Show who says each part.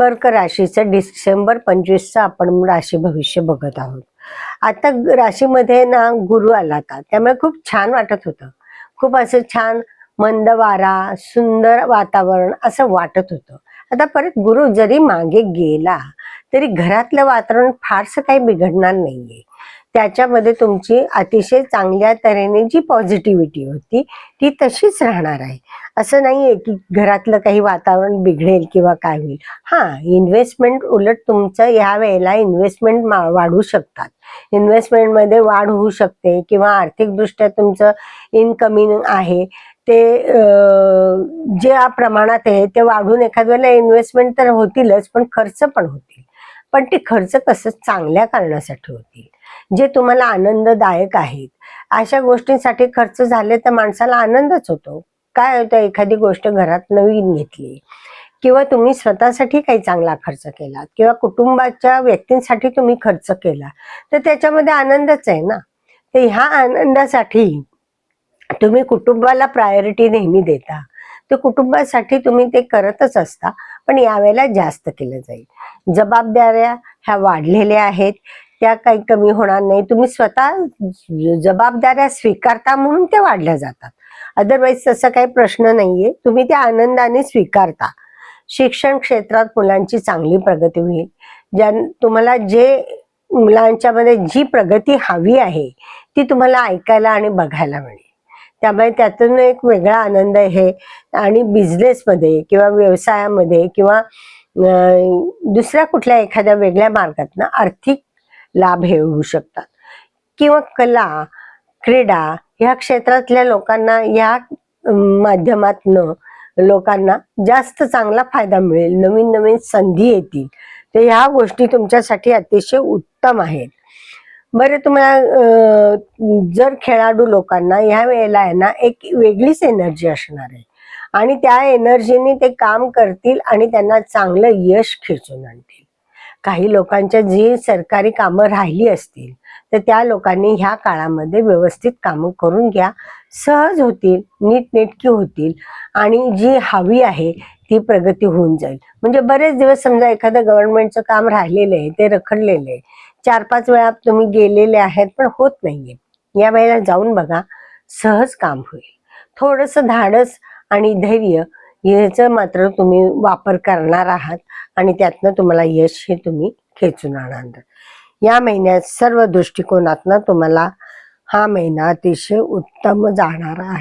Speaker 1: कर्क राशीचं डिसेंबर 25चं आपण राशी भविष्य बघत आहोत. आता राशीमध्ये ना गुरु आला होता, त्यामुळे खूप छान वाटत होतं. खूप असं छान मंद वारा, सुंदर वातावरण असं वाटत होतं. आता परत गुरु जरी मागे गेला तरी घरातलं वातावरण फारसं काही बिघडणार नाहीये. त्याच्यामध्ये तुमची अतिशय चांगल्या तऱ्हेने जी पॉझिटिव्हिटी होती ती तशीच राहणार आहे. असं नाहीये की घरातलं काही वातावरण बिघडेल किंवा काय होईल. इन्व्हेस्टमेंट उलट तुमचं या वेळेला इन्व्हेस्टमेंट वाढू शकतात. इन्व्हेस्टमेंटमध्ये वाढ होऊ शकते किंवा आर्थिकदृष्ट्या तुमचं इनकमिंग आहे ते ज्या प्रमाणात आहे ते वाढून एखाद्या वेळेला इन्व्हेस्टमेंट तर होतीलच, पण खर्च पण होतील. पण ते खर्च कसं चांगल्या कारणासाठी होतील, जे तुम्हाला आनंददायक आहेत. अशा गोष्टींसाठी खर्च झाले तर माणसाला आनंदच होतो. काय होतं, एखादी गोष्ट घरात नवीन घेतली किंवा तुम्ही स्वतःसाठी काही चांगला खर्च केला किंवा कुटुंबाच्या व्यक्तींसाठी तुम्ही खर्च केला तर त्याच्यामध्ये आनंदच आहे ना. तर ह्या आनंदासाठी तुम्ही कुटुंबाला प्रायोरिटी नेहमी देता, तर कुटुंबासाठी तुम्ही ते करतच असता, पण यावेळेला जास्त केलं जाईल. जबाबदाऱ्या ह्या वाढलेल्या आहेत, त्या काही कमी होणार नाही. तुम्ही स्वतः जबाबदाऱ्या स्वीकारता म्हणून त्या वाढल्या जातात. अदरवाईज तसा काही प्रश्न नाहीये, तुम्ही त्या आनंदाने स्वीकारता. शिक्षण क्षेत्रात मुलांची चांगली प्रगती होईल. तुम्हाला मुलांच्या मध्ये जी प्रगती हवी आहे ती तुम्हाला ऐकायला आणि बघायला मिळेल. त्यामुळे त्यातून एक वेगळा आनंद आहे. आणि बिझनेसमध्ये किंवा व्यवसायामध्ये किंवा दुसऱ्या कुठल्या एखाद्या वेगळ्या मार्गातून आर्थिक लाभ हे होऊ शकतात. किंवा कला, क्रीडा ह्या क्षेत्रातल्या लोकांना या माध्यमातून लोकांना जास्त चांगला फायदा मिळेल. नवीन नवीन संधी येतील. तर ह्या गोष्टी तुमच्यासाठी अतिशय उत्तम आहेत. बरं, तुम्हाला जर खेळाडू लोकांना ह्या वेळेला आहे ना एक वेगळीच एनर्जी असणार आहे आणि त्या एनर्जीने ते काम करतील आणि त्यांना चांगलं यश खेचून आणतील. काही लोकांच्या जी सरकारी कामं राहिली असतील तर त्या लोकांनी ह्या काळामध्ये व्यवस्थित कामं करून घ्या. सहज होतील, नीटनेटकी होतील आणि जी हवी आहे ती प्रगती होऊन जाईल. म्हणजे बरेच दिवस समजा एखादं गव्हर्नमेंटचं काम राहिलेलं आहे, ते रखडलेलं आहे, 4-5 वेळा तुम्ही गेलेले आहेत पण होत नाहीये, या वेळेला जाऊन बघा, सहज काम होईल. थोडंसं धाडस आणि धैर्य याचं मात्र तुम्ही वापर करणार आहात आणि त्यातनं तुम्हाला यश हे तुम्ही खेचून आणणार. या महिन्यात सर्व दृष्टिकोनातनं तुम्हाला हा महिना अतिशय उत्तम जाणार आहे.